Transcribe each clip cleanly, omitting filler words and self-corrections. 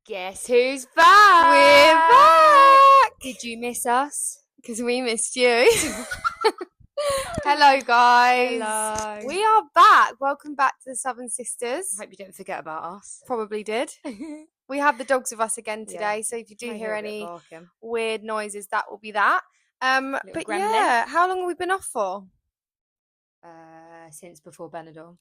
Guess who's back? We're back! Did you miss us? Because we missed you. Hello, guys. Hello. We are back. Welcome back to the Southern Sisters. Hope you didn't forget about us. Probably did. We have the dogs with us again today, Yeah. so if you do May hear a bit any barking. weird noises, that will be that. But gremlin. yeah, how long have we been off for? Since before Benidorm.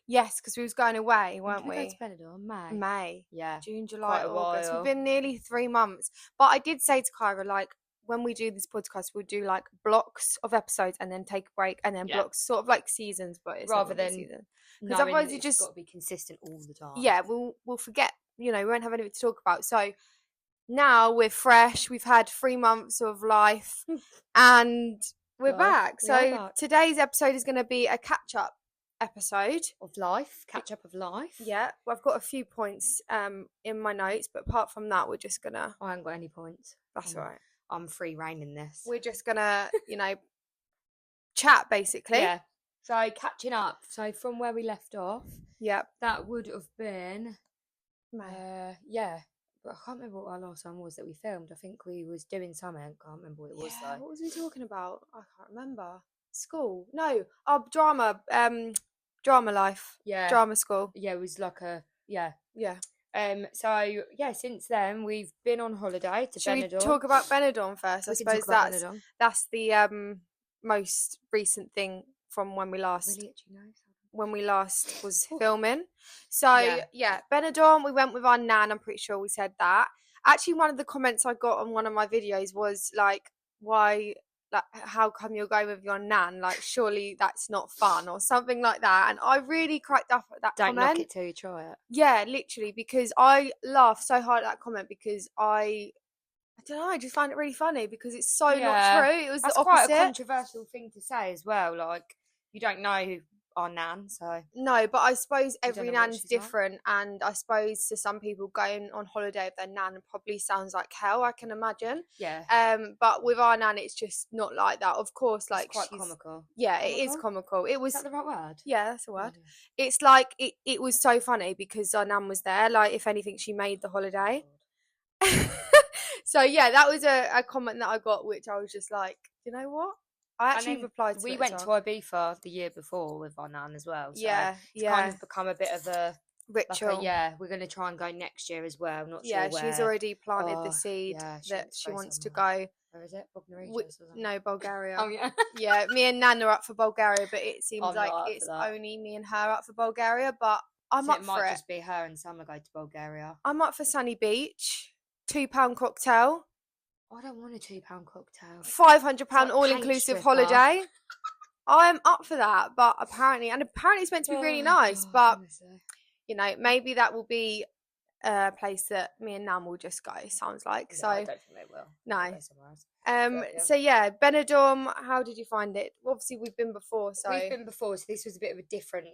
Yes, because we was going away, weren't When did we? we go to Benidorm? May. May, Yeah. June, July, Quite a August. while. We've been nearly 3 months. But I did say to Kyra, like, when we do this podcast, we'll do like blocks of episodes and then take a break and then blocks, sort of like seasons, but it's rather not really than season. Because otherwise it's you just got to be consistent all the time. Yeah, we'll forget. We won't have anything to talk about. So now we're fresh. We've had 3 months of life, and we're back. We are So back. today's episode is going to be a catch-up episode. Of life, catch up of life. Yeah, well, I've got a few points in my notes, but apart from that, we're just gonna. I haven't got any points. That's all right. I'm free reigning this. We're just gonna, chat basically. Yeah. So catching up. So from where we left off, Yep. that would have been May. yeah. But I can't remember what our last one was that we filmed. I think we was doing something. I can't remember what it was Yeah, though. what was we talking about? I can't remember. School? No. Oh, drama. Drama life. Yeah. Drama school. Yeah, it was like a Yeah. So yeah, since then we've been on holiday to Should Benidorm. we talk about Benidorm first? I We can suppose talk about that's Benidorm. that's the most recent thing from when we last Really itchy nose. when we last was filming. So yeah, Benidorm, we went with our nan. I'm pretty sure we said that. Actually, one of the comments I got on one of my videos was like, "Why? Like, how come you're going with your nan? Like, surely that's not fun or something like that." And I really cracked up at that Don't comment. knock it till you try it. Yeah, literally, because I laughed so hard at that comment because I don't know, I just find it really funny because it's so not true. It was That's the opposite. quite a controversial thing to say as well. Like, you don't know our nan, so No, but I suppose every know what nan's she's like. different, and I suppose to some people going on holiday with their nan probably sounds like hell, I can imagine. yeah. But with our nan, it's just not like that. Of course, like It's quite she's comical. yeah, it is Comical? comical. It Is was that the right word? yeah, that's a word. Oh, It's like it was so funny because our nan was there. Like if anything, she made the holiday. So yeah, that was a comment that I got, which I was just like, you know what? I actually replied to we it went as to well. Ibiza the year before with our nan as well. So Yeah, it's kind of become a bit of a ritual. we're going to try and go next year as well. Not Yeah, sure she's where. already planted the Oh, seed yeah, she that wants to she go wants to somewhere. go. Where is it? Bognor Wi- Regis or something? No, Bulgaria. Oh yeah. Yeah, me and Nan are up for Bulgaria, but it seems I'm like not up for it's that. only me and her up for Bulgaria. But I'm So up it for might it. just be her and Summer go to Bulgaria. I'm up for Sunny Beach, £2 cocktail, I don't want a £2 cocktail. £500 like all-inclusive paint stripper. holiday. I'm up for that, but apparently it's meant to be really nice. God, But honestly. maybe that will be a place that me and Nan will just go. Sounds like Yeah, so. I don't think they will. No. They'll go somewhere else. But, yeah. So yeah, Benidorm. How did you find it? Obviously, we've been before, so We've been before, so this was a bit of a different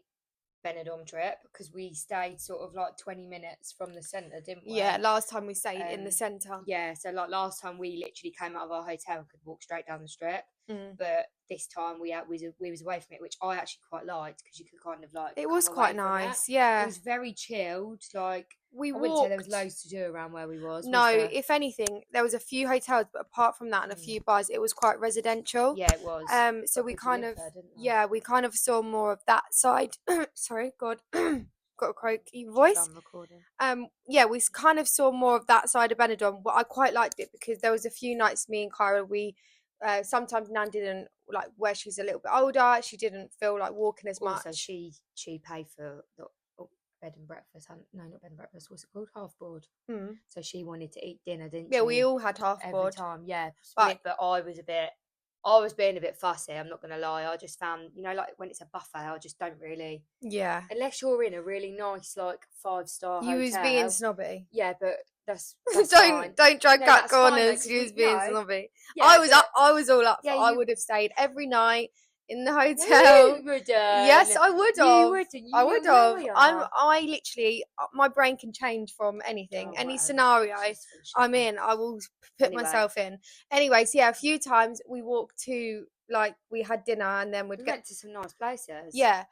Benidorm trip because we stayed sort of like 20 minutes from the centre, didn't we? yeah. Last time we stayed in the centre. Yeah, so like last time we literally came out of our hotel and could walk straight down the strip. But this time we was away from it, which I actually quite liked because you could kind of like. It was come quite away from nice. It. Yeah, It was very chilled. Like we I walked. wouldn't say there was loads to do around where we was. No, there? if anything, there was a few hotels, but apart from that and a few bars, it was quite residential. Yeah, it was. So Got we people kind live of there, didn't they? yeah, we kind of saw more of that side. Sorry, God, got a croaky voice. Done recording. Yeah, we kind of saw more of that side of Benidorm, but I quite liked it because there was a few nights me and Kyra we sometimes Nan didn't like where she's a little bit older. She didn't feel like walking as much. Also, she paid for the bed and breakfast. No, not bed and breakfast. What's it called? Half board. So she wanted to eat dinner, didn't she? Yeah, we all had half every board. time. Yeah, But I was being a bit fussy. I'm not gonna lie. I just found, like when it's a buffet, I just don't really. Yeah, Unless you're in a really nice, like 5-star hotel. you was being snobby. Yeah, but that's don't try No, cut that's fine, though, corners. 'cause You was we being know. snobby. Yeah, I was but- I was all up. Yeah, I you- would have stayed every night in the No, hotel. you wouldn't. Yes, I would You have. wouldn't. You I would know have. you I are. literally, my brain can change from anything, Oh, any whatever. scenario Just finish I'm it. in. I will put Anyway. myself in. Anyways, yeah, a few times we walked to like we had dinner and then We we'd get went to some nice places. yeah.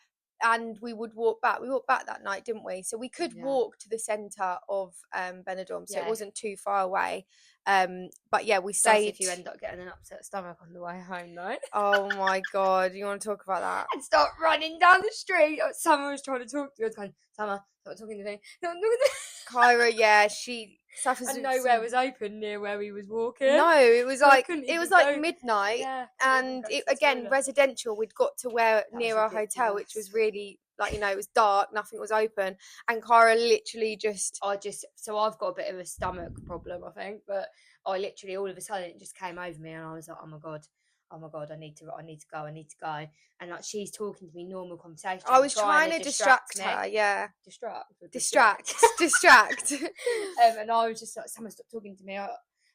and we would walk back. We walked back that night, didn't we? So we could Yeah. walk to the centre of Benidorm, so it Yeah. wasn't too far away. But yeah, we Does stayed. if you end up getting an upset stomach on the way home, though. Oh my god, you want to talk about that? And start running down the street. Someone was trying to talk to you. I was going, Summer, stop talking to me. Stop talking to me. Kyra, yeah, she suffers. And with nowhere some- was open near where we was walking. No, it was So I like couldn't it was even like go- midnight, Yeah, and it, again residential. We'd got to where That near was our hotel, which ridiculous. was really like, you know, it was dark, nothing was open, and Kyra literally just So I've got a bit of a stomach problem, I think, but I literally all of a sudden it just came over me, and I was like, oh my god, I need to go, and like she's talking to me normal conversation. I was trying to distract me. her, yeah, distract. distract. And I was just like, someone stopped talking to me, and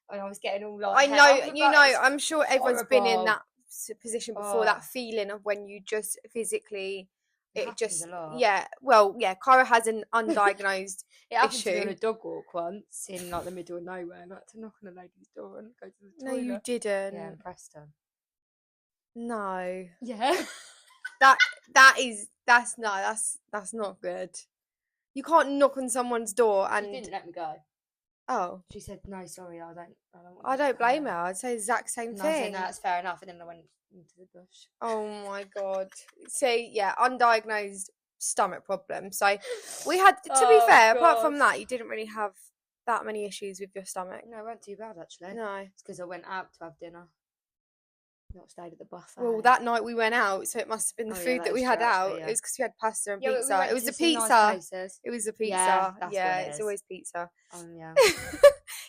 I was getting all like, I know, you know, I'm sure everyone's been in horrible. that position before. Oh. That feeling of when you just physically. It happens just, a lot. yeah. Well, yeah. Kyra has an undiagnosed It happened to me on issue. a dog walk once in like the middle of nowhere, and I had to knock on a lady's door and go to the No, toilet. you didn't. Yeah, in Preston. No, Yeah. that's not good. You can't knock on someone's door She and didn't let me go. oh, She said, "No, sorry, I don't want I you to don't come blame her. out." I'd say the exact same And I said, thing. "No, that's fair enough." And then I went into the bush. Oh my god. So yeah, undiagnosed stomach problem. So we had, to be Oh, fair, apart God. from that, you didn't really have that many issues with your stomach. No, it wasn't too bad actually. No. It's because I went out to have dinner, not stayed at the buffet. Well, that night we went out, so it must have been the Oh, yeah, food that that we is had true, actually, out. yeah. It was because we had pasta and Yeah, but we pizza. went It was to the some nice pizza. places. It was the pizza. Yeah, that's what it it's is. always pizza. Yeah.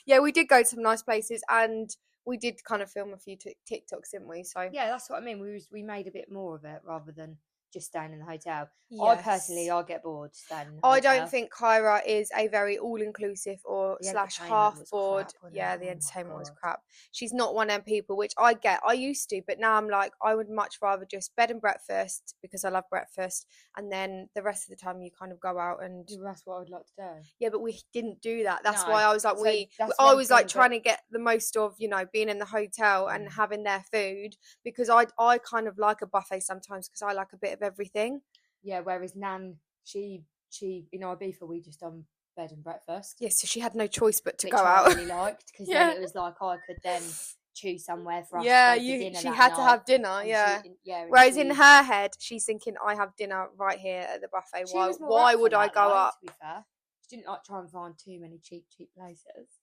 Yeah, we did go to some nice places, and we did kind of film a few TikToks, didn't we? So Yeah, that's what I mean. We made a bit more of it rather than just staying in the hotel. I personally, yes. I get bored staying in the I hotel. don't think Kyra is a very all-inclusive or The slash entertainment half was board. crap, wasn't Yeah, it? the Oh my entertainment was God. crap. She's not one of them people, which I get. I used to, but now I'm like, I would much rather just bed and breakfast because I love breakfast, and then the rest of the time you kind of go out and Yeah, that's what I'd like to do. yeah, but we didn't do that. That's No. why I was like, So that's I one was like thing trying that- to get the most of, you know, being in the hotel and Mm. having their food, because I kind of like a buffet sometimes because I like a bit of everything. Yeah, whereas Nan, she in Ibiza we just done bed and breakfast. Yeah, so she had no choice but to which go I out. really liked because Yeah. then it was like I could then choose somewhere for us Yeah, to go to dinner she that had to night, have dinner. and Yeah. and Whereas in she- her head, she's thinking, I have dinner right here at the buffet. she Why? was more Why up for would I that, go though, up? To be fair, she didn't like try and find too many cheap places.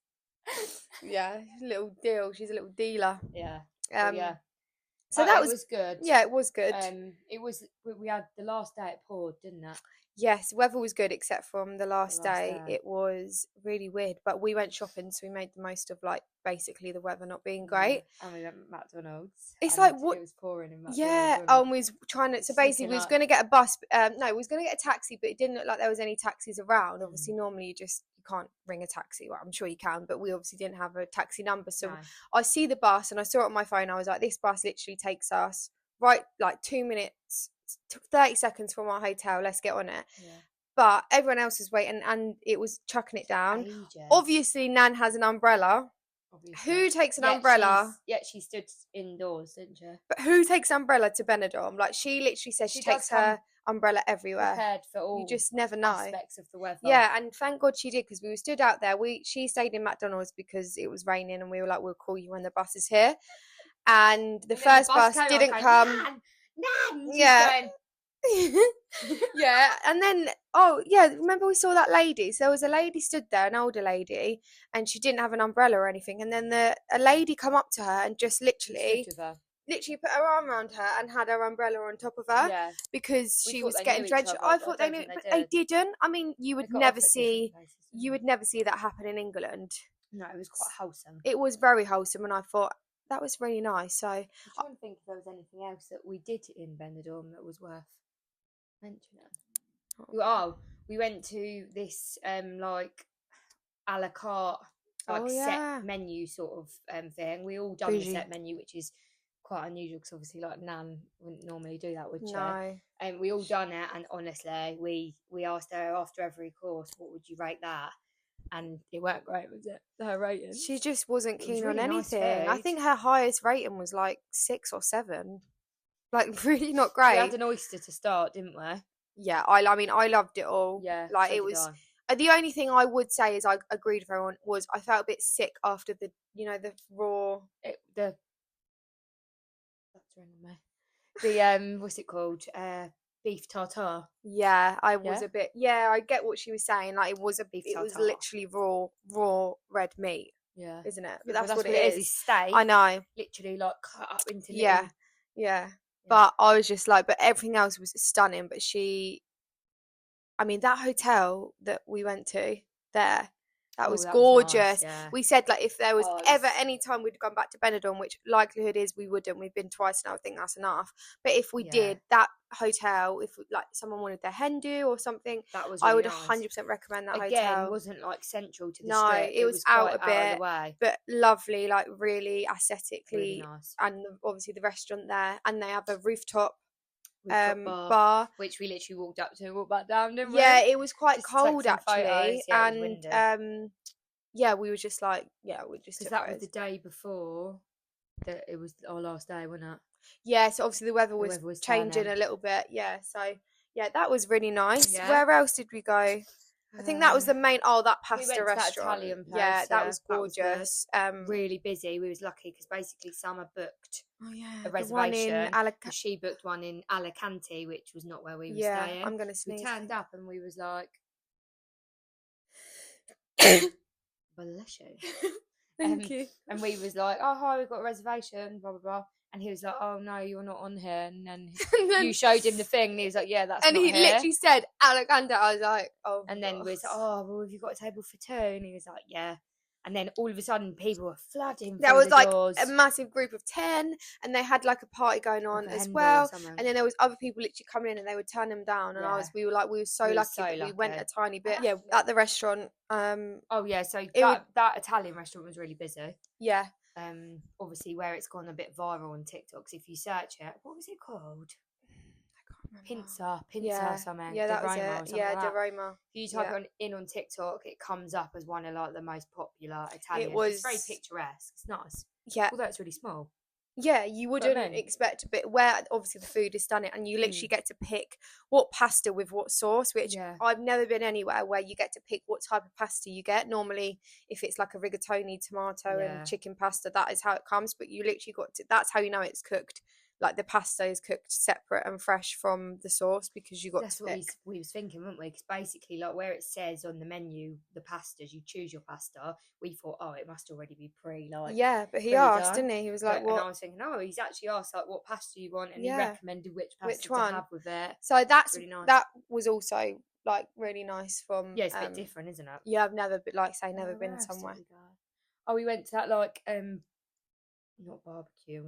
Yeah, little deal. She's a little dealer. Yeah. But yeah. So that it was good. yeah, it was good. It was. We had the last day it poured, didn't it? Yes, weather was good except from the last last day. day. It was really weird, but we went shopping, so we made the most of like basically the weather not being great. Yeah. And we went to McDonald's. It's and like, what- it was pouring in McDonald's. Yeah, wasn't it? and we was trying to. So Sneaking basically, we was up. going to get a bus. No, we was going to get a taxi, but it didn't look like there was any taxis around. Mm. Obviously, normally you can't ring a taxi. Well, I'm sure you can, but we obviously didn't have a taxi number. So No. I see the bus, and I saw it on my phone. I was like, this bus literally takes us right like 2 minutes, 30 seconds from our hotel. Let's get on it. Yeah. But everyone else was waiting, and it was chucking it down. Ages. Obviously, Nan has an umbrella. Obviously. Who takes an Yeah, umbrella? she stood indoors, didn't she? But who takes umbrella to Benidorm? Like, she literally says she She does takes her umbrella everywhere. Prepared for all You just never know. aspects of the weather. Yeah, and thank God she did, because we were stood out there. She stayed in McDonald's because it was raining, and we were like, we'll call you when the bus is here. And the And then first bus came, I didn't was come. going, Nan! She's Yeah. going, Yeah, and then remember we saw that lady. So there was a lady stood there, an older lady, and she didn't have an umbrella or anything. And then a lady come up to her and just literally stood with her. put her arm around her and had her umbrella on top of her Yeah. because We she thought was they getting knew each drenched. other, I but thought I they don't knew, think but they they didn't. I mean, you They would got off never at different see places, you didn't would never see that happen in England. they? No, it was quite wholesome. It was very wholesome, and I thought that was really nice. So I'm trying to think if there was anything else that we did in Benidorm that was worth mentioning. We went to this like a la carte, like set menu sort of thing. We all done Bougie. the set menu, which is quite unusual because obviously like Nan wouldn't normally do that, would she? no. And we all done it, and honestly, we asked her after every course, what would you rate that? And it weren't great, was it? Her rating. She just wasn't It was keen on really nice anything. I food. think her highest rating was like 6 or 7. Like, really not We great. had an oyster to start, didn't we? yeah, I mean, I loved it all. Yeah, like so it did was. I. The only thing I would say is I agreed with everyone was I felt a bit sick after the the raw. That's wrong with me. The what's it called? Beef tartare. Yeah, I was Yeah? a bit. Yeah, I get what she was saying. Like it was Beef it was tartare. literally raw red meat, Yeah, isn't it? But Well, that's what it is. It's steak. I know. Literally, like cut up into Yeah, little. yeah. But I was just like, but everything else was stunning. But I mean, that hotel that we went to there, that was that gorgeous. Was nice, yeah. We said like if there was Oh, ever any time we'd gone back to Benidorm, which likelihood is we wouldn't. We've been twice now. I think that's enough. But if we Yeah. did, that hotel, if like someone wanted their hen do or something, That was I really would nice. 100% recommend that Again, hotel. wasn't like central to the No, strip. it was out quite a out of bit, the way. but lovely, like really aesthetically, Really nice. and obviously the restaurant there, and they have a rooftop bar, which we literally walked up to and walked back down, didn't we? Yeah, it was quite Just to take cold some actually, photos. Yeah, it was and windy. yeah, we were just like, yeah, we just because took that was photos. the day before that it was our last day, wasn't it? Yeah, so obviously the weather was changing turning. a little bit. Yeah, so yeah, that was really nice. Yeah. Where else did we go? I think that was the main. Oh, that we went pasta to that restaurant. Italian place, yeah, that was that was good. gorgeous. Really busy. We was lucky because basically Summer booked oh yeah, a the one in reservation. She booked one in Alicante, which was not where we were staying. I'm gonna We sneeze. turned up and we was like, bless you. Thank you. And we was like, oh hi, we've got a reservation, blah blah blah. And he was like, oh no, you're not on here. And then you showed him the thing, and he was like, yeah, that's. And not he here. literally said Alicante. I was like, oh. And then we was like, oh well, have you got a table for two? And he was like, yeah. And then all of a sudden, people were flooding. There was like doors. a massive group of 10, and they had like a party going on as well. And then there was other people literally coming in, and they would turn them down. And we were so lucky that we went a tiny bit. Yeah, at the restaurant. Oh yeah, so that Italian restaurant was really busy. Yeah. Obviously where it's gone a bit viral on TikTok. So if you search it, what was it called? Pinza something. Yeah, that was it. Yeah, like De Roma. If you type in on TikTok, it comes up as one of like the most popular Italian. It's very picturesque. It's nice. Yeah. Although it's really small. Yeah, you wouldn't expect a bit where obviously the food is stunning, and you literally get to pick what pasta with what sauce, which I've never been anywhere where you get to pick what type of pasta you get. Normally, if it's like a rigatoni, tomato and chicken pasta, that is how it comes, but you literally that's how you know it's cooked. Like the pasta is cooked separate and fresh from the sauce because you got. That's what we was thinking, weren't we? Because basically, like where it says on the menu, the pastas, you choose your pasta. We thought, oh, it must already be Yeah, but he asked, didn't he? He was like, "What?" And I was thinking, no, he's actually asked like what pasta you want, and he recommended which pasta to have with it. So that's really nice. That was also like really nice from. Yeah, it's a bit different, isn't it? Yeah, I've never been somewhere. Oh, we went to that like not barbecue,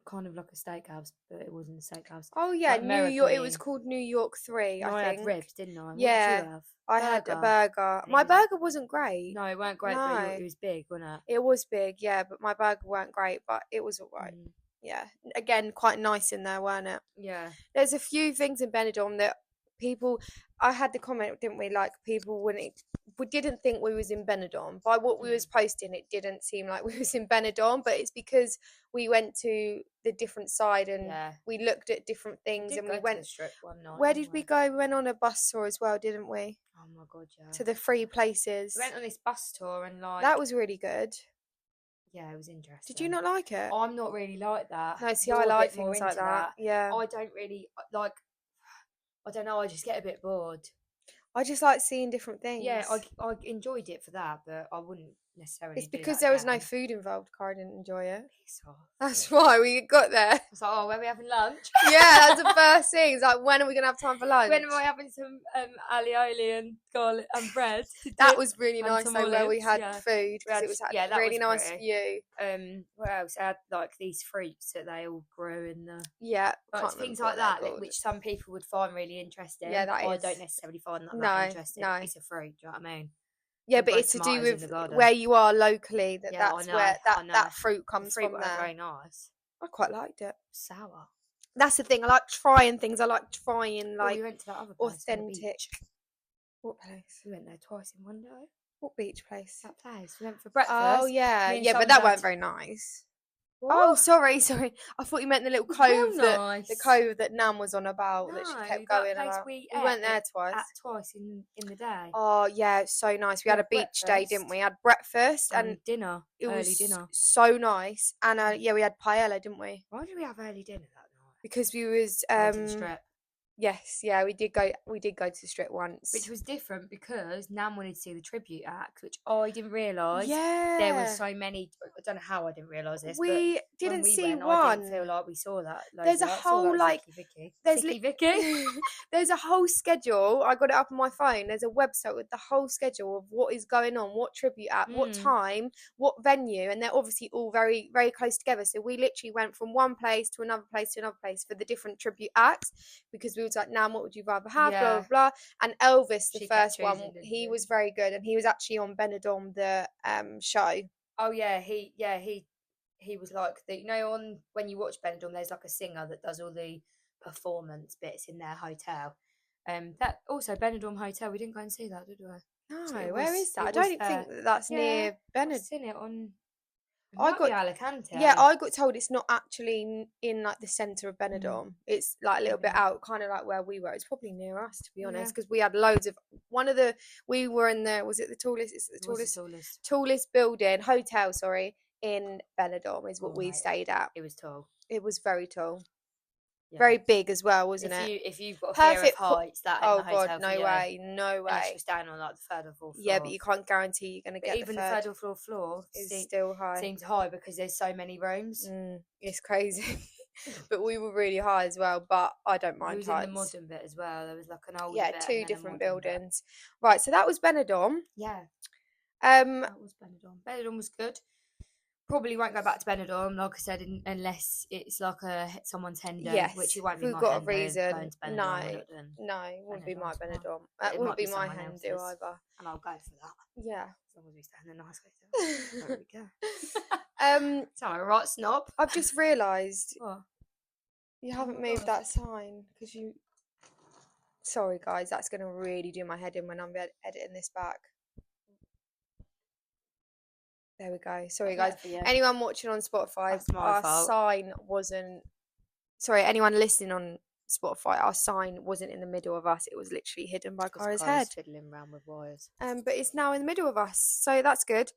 kind of like a steakhouse, but it wasn't a steakhouse. Oh yeah, like New York. It was called New York 3. No, I had ribs, didn't I? Yeah, what did you have? I had a burger. My burger wasn't great. No, it weren't great, but it was big, wasn't it? It was big, yeah, but my burger weren't great, but it was alright. Yeah, again, quite nice in there, weren't it? Yeah. There's a few things in Benidorm that I had the comment, didn't we? Like people we didn't think we was in Benidorm. By what we was posting, it didn't seem like we was in Benidorm, but it's because we went to the different side and we looked at different things, and we went to the strip one night. Where did we go? We went on a bus tour as well, didn't we? Oh my god, yeah. To the 3 places. We went on this bus tour and that was really good. Yeah, it was interesting. Did you not like it? I'm not really like that. No, see, I like things like that. Yeah. I don't really like. I don't know. I just get a bit bored. I just like seeing different things. Yeah, I enjoyed it for that, but I wouldn't necessarily. It's because there was no food involved. Cara didn't enjoy it. Off. That's why we got there. I was like, oh, when are we having lunch? Yeah, that's the first thing. It's like, when are we gonna have time for lunch? When am I having some alioli and garlic and bread? That was really nice though, where we had food because it was that really nice view. What else? I had like these fruits that they all grew in the things like that, which some people would find really interesting. Yeah, that is. I don't necessarily find that interesting. No, it's a fruit. Do you know what I mean? Yeah, but it's to do with where you are locally. That's where that fruit comes from. There. Very nice. I quite liked it. Sour. That's the thing. I like trying things. I like trying like we went to that other place authentic. What place? We went there twice in one day. What beach place? That place. We went for breakfast. Oh yeah, yeah, but that weren't very nice. Oh, What? sorry. I thought you meant the little It was real cove the nice. cove that Nan was on about that she No, kept that going place about. we We went there ate twice. at twice in the day. Oh yeah, it's so nice. We had a had beach day, didn't breakfast we? Had breakfast and and dinner, it early was dinner. so nice. And yeah, we had paella, didn't we? Why did we have early dinner that night? Because we was Went to the Strip. yes, yeah, we did go to the Strip once. Which was different because Nan wanted to see the tribute act, which I didn't realise. Yeah. There were so many. I don't know how I didn't realise this. We but didn't when we see went, one. I didn't feel like we saw that. There's a whole like Vicky. there's Vicky Vicky. there's a whole schedule. I got it up on my phone. There's a website with the whole schedule of what is going on, what tribute act, what time, what venue, and they're obviously all very, very close together. So we literally went from one place to another place for the different tribute acts because we was like, now what would you rather have? Blah blah blah. And Elvis, the She kept first one, choosing, didn't he she? was very good, and he was actually on Benidorm the show. Oh yeah, he was like the, you know, on when you watch Benidorm, there's like a singer that does all the performance bits in their hotel. That also Benidorm Hotel. We didn't go and see that, did we? No, So it where was- is that? it I don't was even think there. that that's near I've Benidorm. seen it on. It I might be got- Alicante. Yeah, I got told it's not actually in like the centre of Benidorm. It's like a little bit Okay. out, kind of like where we were. It's probably near us, to be honest, Yeah. because we had loads of we were in the, was it the tallest? It's the It was tallest the tallest. hotel, sorry, in Benidorm is what Oh, we mate. stayed at. It was tall. It was very tall, Yeah. very big as well, wasn't it? If you've got a fear of Perfect heights, that ain't Oh the hotel God, for no you. way, no Unless way. you're staying on like the third or fourth floor. Yeah, but you can't guarantee you're gonna But get even the the third. third or fourth floor It's still high. seems high because there's so many rooms. It's crazy. But we were really high as well, but I don't It mind was heights. in the modern bit as well. There was like an old Yeah, bit and two then a different modern bit. buildings. Right, so that was Benidorm. Yeah, Um, that was Benidorm. Benidorm was good. Probably won't go back to Benidorm, like I said, unless it's like someone's hen do, yes, which it won't be we've my got a hen do, reason. going to Benidorm, No, we're not doing no, it wouldn't be my Benidorm tomorrow. Benidorm. But It it wouldn't might be be my someone hen do else's. either. And I'll go for that. Yeah. As long as we stay in a nice hotel. Don't really care. So, right, snob. I've just realised What? you haven't my moved God. that sign because you. Sorry, guys, that's gonna really do my head in when I'm editing this back. There we go. Sorry, guys. Anyone watching on Spotify, That's my our fault. sign wasn't. Sorry, anyone listening on Spotify, our sign wasn't in the middle of us. It was literally hidden by Cara's head. Fiddling around with wires. But it's now in the middle of us, so that's good.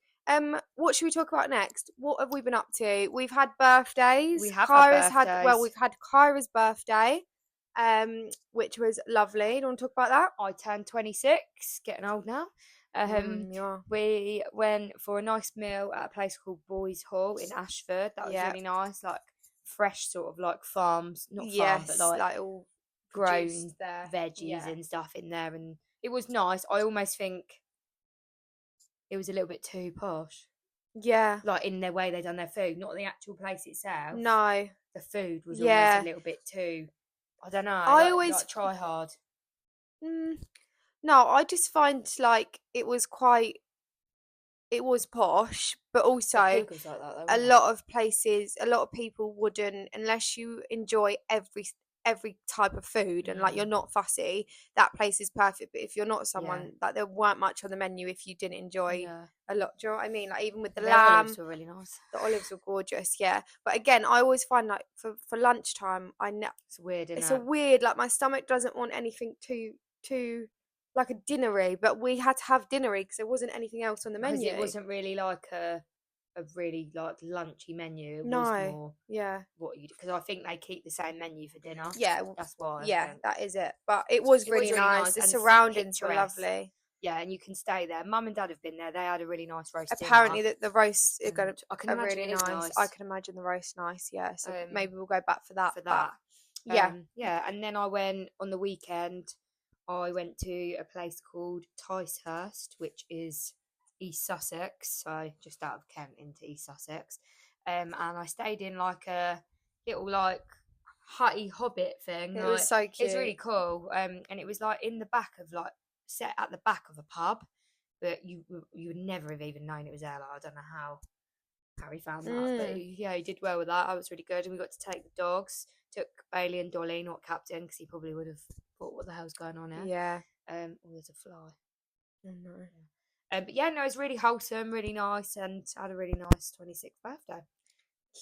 What should we talk about next? What have we been up to? We've had birthdays. We have had birthdays. We've had Kyra's birthday, which was lovely. Do you want to talk about that? I turned 26, getting old now. Yeah. We went for a nice meal at a place called Boys Hall in Ashford. That was Yeah. really nice, like fresh sort of like farms, not farm, Yes, but like all grown produced there. veggies Yeah. and stuff in there, and it was nice. I almost think it was a little bit too posh, Yeah. like in the way they done their food, not the actual place itself. No. The food was Yeah. almost a little bit too. I don't know. I always- try hard. No, I just find like it was posh, but also Pig was like that, though, a wasn't it? lot of places, a lot of people wouldn't, unless you enjoy every type of food and like you're not fussy, that place is perfect. But if you're not someone, like there weren't much on the menu if you didn't enjoy Yeah. a lot. Do you know what I mean? Like even with the Their lamb, olives were really nice. the olives were gorgeous. Yeah, but again, I always find like for lunchtime, It's weird, isn't it's it? a weird, like my stomach doesn't want anything too like a dinnery, but we had to have dinnery because there wasn't anything else on the Because menu. it wasn't really like a really like lunchy menu. It No. was more Yeah, what you, because I think they keep the same menu for dinner. yeah, That's why. I yeah, think. that is it. But it was really nice. The and surroundings were picturesque. lovely. Yeah, and you can stay there. Mum and Dad have been there. They had a really nice roast Apparently, dinner. the roast is going and I can to imagine really it is nice. I can imagine the roast nice. Yeah, so maybe we'll go back for that. for that. yeah. Yeah, and then I went on the weekend. I went to a place called Ticehurst, which is East Sussex, so just out of Kent into East Sussex. And I stayed in like a little like hutty hobbit thing. It like, was so cute. It's really cool. And it was like in the back of like set at the back of a pub, but you would never have even known it was there. Like, I don't know how Harry found that, but yeah, he did well with that. I was really good, and we got to take the dogs. Took Bailey and Dolly, not Captain, because he probably would have thought, "What the hell's going on here?" Yeah. Oh, there's a fly. Oh, no. But yeah, no, it was really wholesome, really nice, and had a really nice 26th birthday.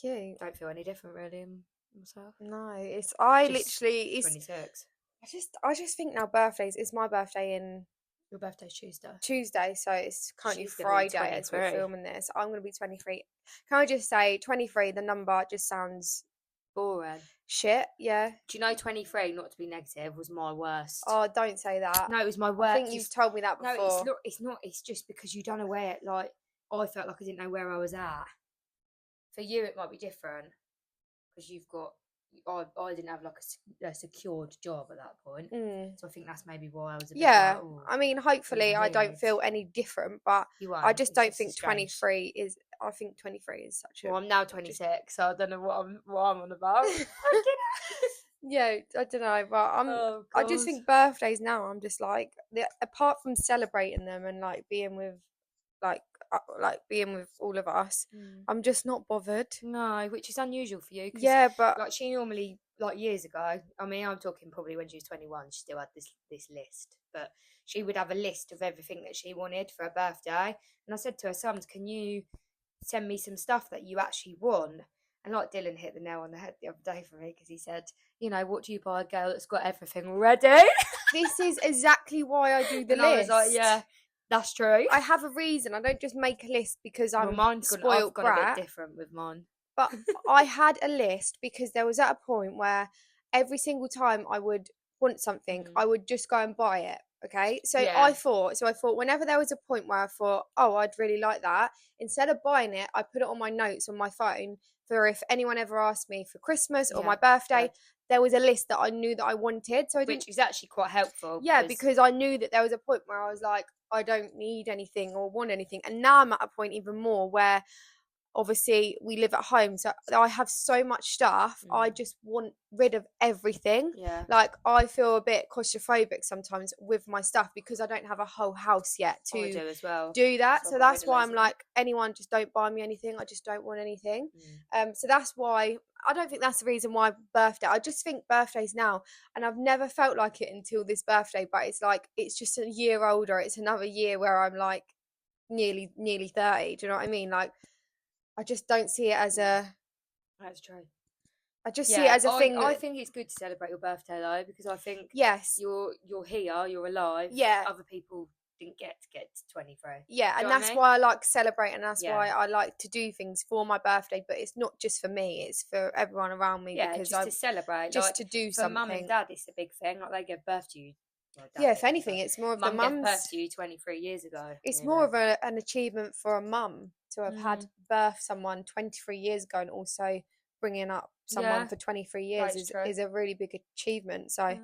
Cute. Don't feel any different really in myself. No, it's Just 26. I just think now birthdays. It's my birthday in Your birthday's Tuesday. Tuesday, so it's currently She's gonna be Friday as we're 23. filming this. I'm going to be 23. Can I just say 23? The number just sounds Boring. shit. Yeah. Do you know 23? Not to be negative, was my worst. Oh, don't say that. No, it was my worst. I think you've told me that before. No, it's not. It's not. It's just because you don't know where. Like, I felt like I didn't know where I was at. For you, it might be different because you've got. I didn't have like a secured job at that point, so I think that's maybe why I was. A bit Yeah, like, "Ooh, I mean, hopefully I don't weird." feel any different, but You won't. I just It's don't just think strange. 23 is. I think 23 is such a. Well, I'm now 26, so I don't know what I'm on about. Yeah, I don't know, but Oh, I just God. think birthdays now. I'm just like, apart from celebrating them and like being with, like being with all of us, I'm just not bothered. No, which is unusual for you. 'Cause, Yeah, but like she normally, like years ago. I mean, I'm talking probably when she was 21. She still had this list, but she would have a list of everything that she wanted for her birthday. And I said to her, "Sums, can you send me some stuff that you actually want?" And like Dylan hit the nail on the head the other day for me because he said, "You know, what do you buy a girl that's got everything ready?" this is exactly why I do the And list. I was like, "Yeah, that's true." I have a reason. I don't just make a list because I'm mine's spoiled I've got brat. a bit different with mine. But I had a list because there was at a point where every single time I would want something, I would just go and buy it. Okay. So Yeah. I thought whenever there was a point where I thought, oh, I'd really like that, instead of buying it, I put it on my notes on my phone for if anyone ever asked me for Christmas or my birthday, there was a list that I knew that I wanted. So which is actually quite helpful. Yeah, because I knew that there was a point where I was like, I don't need anything or want anything. And now I'm at a point even more where obviously we live at home, so I have so much stuff. I just want rid of everything. Yeah. Like I feel a bit claustrophobic sometimes with my stuff because I don't have a whole house yet to I do as well. do that. So So I've got that's rid of why loads I'm of like, anyone just don't buy me anything. I just don't want anything. Mm. So that's why I don't think that's the reason why birthday. I just think birthdays now, and I've never felt like it until this birthday, but it's like it's just a year older. It's another year where I'm like nearly 30. Do you know what I mean? Like I just don't see it as a. That's true. I just see it as a thing. I think it's good to celebrate your birthday though, because I think yes, you're here, you're alive. Yeah. Other people didn't get to 23. Yeah, and that's why I like to celebrate, and that's why I like to do things for my birthday. But it's not just for me; it's for everyone around me. Yeah, because just to celebrate, just like, to do for something. Mum and Dad, it's a big thing. Like they give birth to you. Well, yeah, if anything, it's more of the Mum mums. gave birth to you 23 years ago. It's more of an achievement for a mum to have had birth someone 23 years ago, and also bringing up someone for 23 years is a really big achievement. So.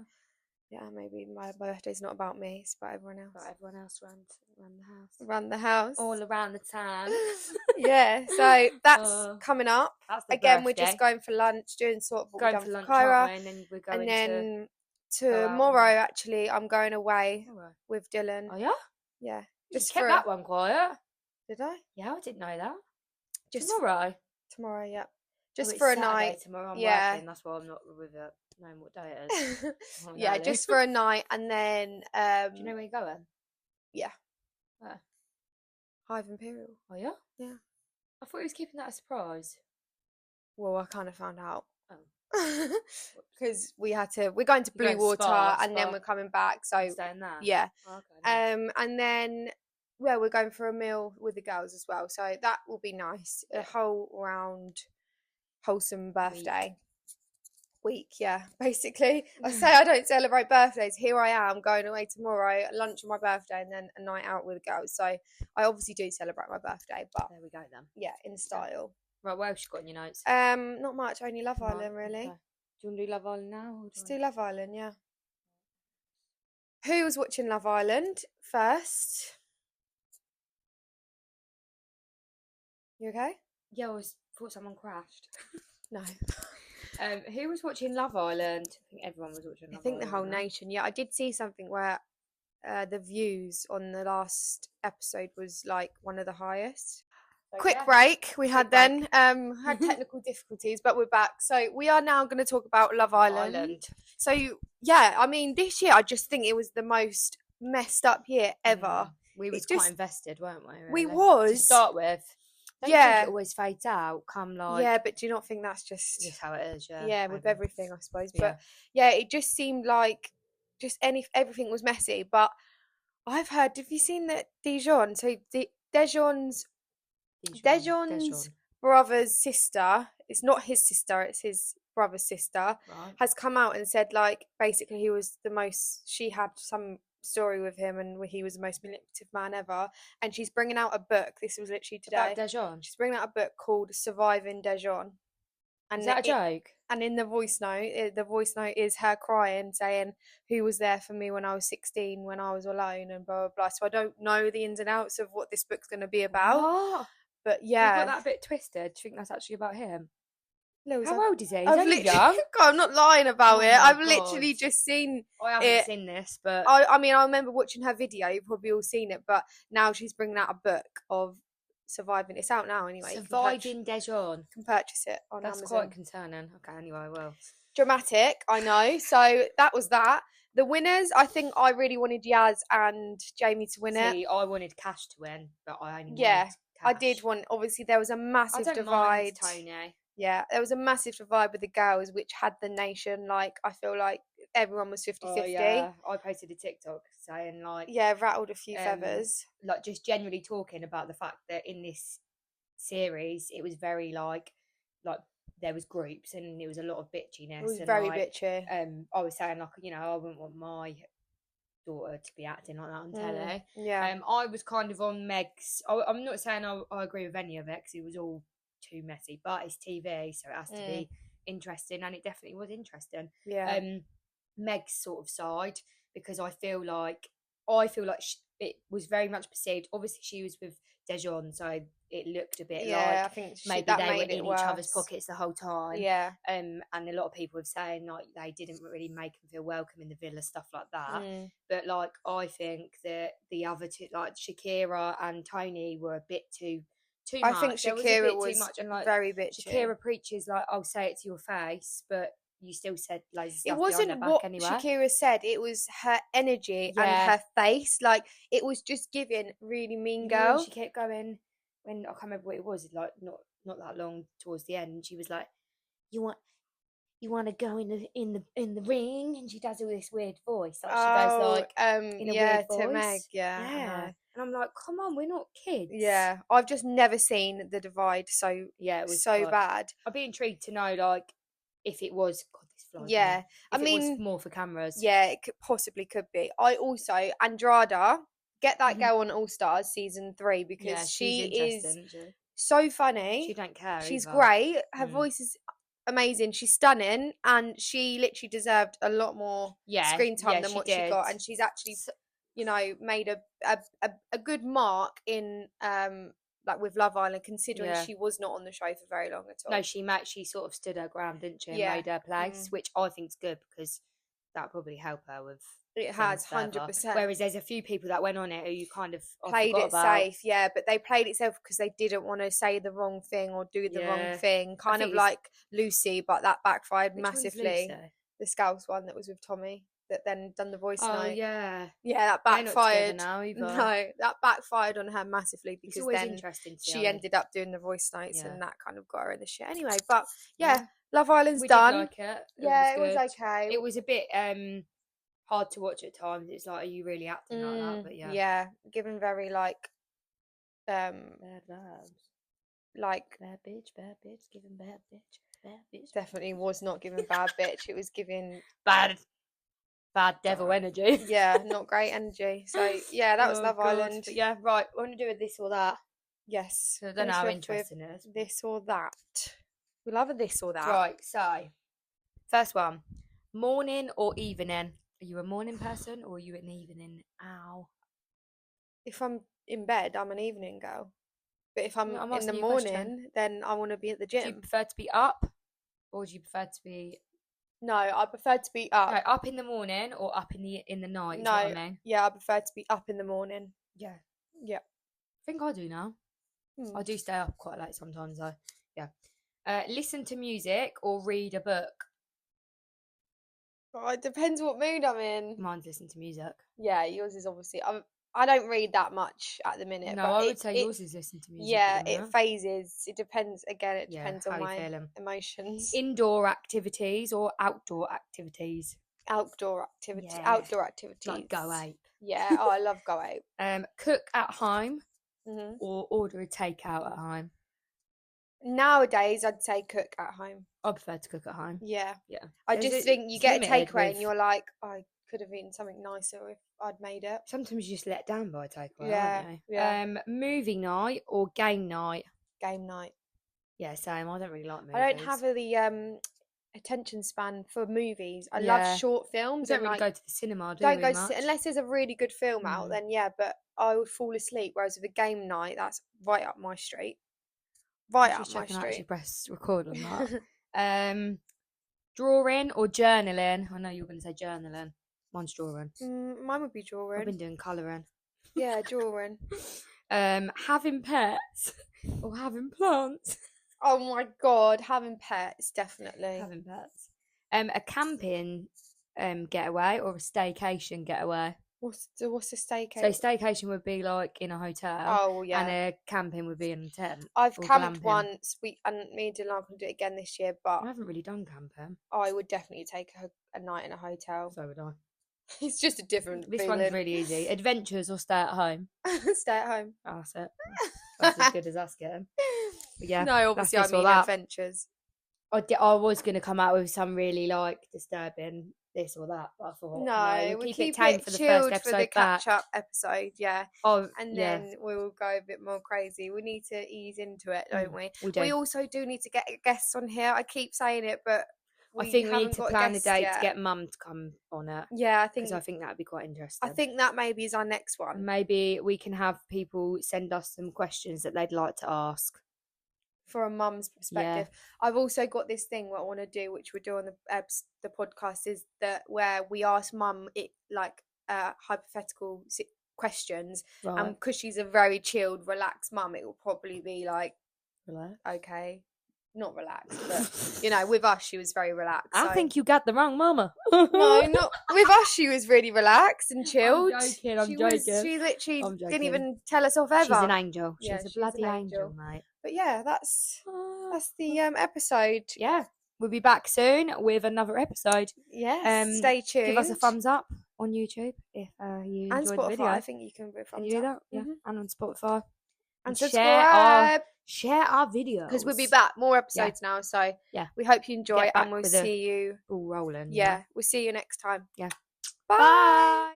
Yeah, maybe my birthday's not about me, it's about everyone else. About everyone else around the house. Around the house. All around the town. Yeah, so that's coming up. That's the Again, birthday. we're just going for lunch, doing sort of what going we've for done lunch, for Kyra. and then we're going and then to tomorrow, actually, I'm going away with Dylan. Oh, yeah? Yeah. Just kept that one quiet. Did I? Yeah, I didn't know that. Just tomorrow? Tomorrow, yeah. Just it's for a Saturday night. Tomorrow I'm working, that's why I'm not with it. Knowing what day it is. Yeah, just for a night, and then do you know where you're going? Yeah. Where? Hive Imperial. Oh yeah? Yeah. I thought he was keeping that a surprise. Well, I kind of found out. Oh. Because we're going to Blue Water, and then we're coming back. So staying there. Yeah. Oh, okay, nice. And then we're going for a meal with the girls as well. So that will be nice. A whole round wholesome birthday. Week, yeah, basically. I say I don't celebrate birthdays. Here I am going away tomorrow, lunch on my birthday, and then a night out with the girls. So I obviously do celebrate my birthday, but there we go then. Yeah, in style. Right, what else you got in your notes? Not much. Only Love Island, really. Okay. Do you want to do Love Island now? Let's do Love Island, yeah. Who was watching Love Island first? You okay? Yeah, I thought someone crashed. No. Who was watching Love Island? I think everyone was watching Love Island. I think the whole nation. Yeah, I did see something where the views on the last episode was like one of the highest. So, quick break we had then. Had technical difficulties, but we're back. So we are now going to talk about Love Island. So yeah, I mean, this year I just think it was the most messed up year ever. We was quite invested, weren't we? Really? We was. To start with. Don't you Yeah. think it always fades out? Come like Yeah, but do you not think that's just just how it is? Yeah. yeah, with maybe. everything, I suppose. Yeah. But yeah, it just seemed like just everything was messy. But I've heard. Have you seen that Dijon? So Dijon's Dijon. brother's sister. It's not his sister. It's his brother's sister. Right. Has come out and said like basically he was the most. She had some story with him and he was the most manipulative man ever. And she's bringing out a book. This was literally today. About Dijon. She's bringing out a book called Surviving Dijon. And Is that a joke? And in the voice note is her crying, saying, "Who was there for me when I was 16, when I was alone," and blah blah blah. So I don't know the ins and outs of what this book's going to be about. What? But You yeah, got that a bit twisted. Do you think that's actually about him? Lewis, How old is he? He's I've only literally, young. God, I'm not lying about Oh it. my I've God. literally just seen. I haven't it- seen this, but I mean, I remember watching her video. You've probably all seen it, but now she's bringing out a book of surviving. It's out now anyway. Surviving Dijon. You can purchase it on That's Amazon. quite concerning. Okay, anyway, well. Dramatic, I know. So that was that. The winners, I think I really wanted Yaz and Jamie to win it. See, I wanted Cash to win, but I only Yeah, wanted I Cash. did want. Obviously, there was a I massive don't divide. mind Tony. Yeah, there was a massive divide with the girls, which had the nation like I feel like everyone was 50-50. Oh, yeah. I posted a TikTok saying like Yeah, rattled a few Um, feathers. like just generally talking about the fact that in this series it was very like there was groups and it was a lot of bitchiness. It was and very like, bitchy. I was saying like I wouldn't want my daughter to be acting like that on telly. Yeah. I was kind of on Meg's. I'm not saying I agree with any of it because it was all too messy, but it's TV, so it has to be interesting, and it definitely was interesting. Yeah. Meg's sort of side, because I feel like it was very much perceived. Obviously, she was with Dijon, so it looked a bit I like think maybe that they were made it in each other's worse. pockets the whole time. Yeah. And a lot of people were saying like they didn't really make them feel welcome in the villa, stuff like that. But like I think that the other two, like Shakira and Tony, were a bit too much. I think Shakira was, was too much, and like very bitchy. Shakira preaches like, "I'll say it to your face," but you still said loads of stuff It wasn't behind their what back anyway. Shakira said. It was her energy and her face. Like it was just giving really mean girl. She kept going when I can't remember what it was. Like not that long towards the end. She was like, "You want to go in the ring?" And she does all this weird voice. Like she goes like in a weird voice. To Meg. Yeah. And I'm like, come on, we're not kids. Yeah, I've just never seen the divide so it was so bad. I'd be intrigued to know like if it was this flies. Yeah, I mean, it was more for cameras. Yeah, it possibly could be. I also Andrada, get that girl on All Stars season 3 because she is so funny. She don't care. She's either. great. Her voice is amazing. She's stunning, and she literally deserved a lot more screen time than what she got. And she's actually, made a good mark in like with Love Island, considering she was not on the show for very long at all. No, she sort of stood her ground, didn't she? And made her place, which I think's good because that probably help her with. It has 100%. Whereas there's a few people that went on it who you kind of played it about. safe, but they played it safe because they didn't want to say the wrong thing or do the wrong thing. Kind of like Lucy, but that backfired massively. The Scouse one that was with Tommy, that then done the voice note. Oh yeah, that backfired. Now either. No, that backfired on her massively because it's always then interesting to she ended up doing the voice notes, and that kind of got her in the shit. Anyway, but Love Island's we done. Did like it. It was okay. It was a bit hard to watch at times. It's like, are you really acting like that? But given very like bad vibes, like bad bitch, giving bad bitch. Definitely was not giving bad bitch. It was giving bad devil energy. Not great energy. So that was Love Island. But yeah, right. I want to do with this or that. Yes. I don't know how interesting it is. This or that. We love a this or that. Right. So, first one: morning or evening? Are you a morning person or are you an evening owl? If I'm in bed, I'm an evening girl. But if I'm in the morning, then I want to be at the gym. Do you prefer to be up or do you prefer to be... No, I prefer to be up. No, up in the morning or up in the night? No, what I mean. Yeah, I prefer to be up in the morning. Yeah. Yeah. I think I do now. I do stay up quite late sometimes though. Yeah. Listen to music or read a book? Oh, it depends what mood I'm in. Mine's listen to music. Yeah, yours is obviously... I don't read that much at the minute. No, but I would say yours is listening to music. Yeah, at the it minute. phases. It depends. Again, it Yeah, depends how on you my feeling. emotions. Indoor activities or outdoor activities? Outdoor activities. Yeah. Outdoor activities. Like go out. Yeah. Oh, I love go out. Cook at home Hmm. or order a takeout at home? Nowadays, I'd say cook at home. I prefer to cook at home. Yeah. Yeah. I There's just think you it's get a limited takeaway with- and you're like, I could have eaten something nicer if I'd made it. Sometimes you just let down by a takeaway, Yeah, aren't you? yeah. Movie night or game night? Game night. Yeah, same. I don't really like movies. I don't have the attention span for movies. I Yeah. love short We films. don't and really like, go to the cinema, do don't we, go much? unless there's a really good film out. Mm. Then yeah, but I would fall asleep. Whereas with a game night, that's right up my street. Right up Just my checking I actually street. press record on that. Drawing or journaling? I know you were going to say journaling. Mine's drawing. Mine would be drawing. I've been doing colouring. Yeah, drawing. Having pets or having plants? Oh my god, having pets definitely. Having pets. A camping getaway or a staycation getaway? What's a staycation? So staycation would be like in a hotel. Oh yeah. And a camping would be in a tent. I've or camped glamping. once. Me and Dylan are going to do it again this year, but I haven't really done camping. I would definitely take a night in a hotel. So would I. It's just a different This feeling. one's really easy. Adventures or stay at home? Stay at home. Oh, that's it. That's as good as us getting. But yeah. No, obviously I this or mean that. adventures. I was going to come out with some really like disturbing this or that, but I thought No, we'll we'll keep it tame for the chilled first episode for the back. catch-up episode, yeah. Oh, And yeah. then we'll go a bit more crazy. We need to ease into it, don't we? We do. We also do need to get guests on here. I keep saying it, but I think we need haven't to got plan a guests date yet. to get Mum to come on it. Yeah, I Because I think that would be quite interesting. I think that maybe is our next one. Maybe we can have people send us some questions that they'd like to ask. For a mum's perspective. I've also got this thing what I want to do, which we do on the podcast, is that where we ask mum hypothetical questions, Right. and because she's a very chilled, relaxed mum, it will probably be like, Relax. okay, not relaxed, but with us she was very relaxed. I think you got the wrong mama. no, not with us. She was really relaxed and chilled. I'm She literally I'm didn't joking. even tell us off ever. She's an angel. Yeah, She's she's a bloody an angel, angel. mate. But yeah, that's the episode. Yeah. We'll be back soon with another episode. Yes. Stay tuned. Give us a thumbs up on YouTube if you and enjoyed Spotify. the video. I think you can put Can thumbs you do up. that? Yeah. Mhm. And on Spotify. And share subscribe. Share our videos. Because we'll be back. More episodes now. So Yeah. we hope you enjoy Get it, back and we'll with the see you. All rolling. Yeah, we'll see you next time. Yeah. Bye.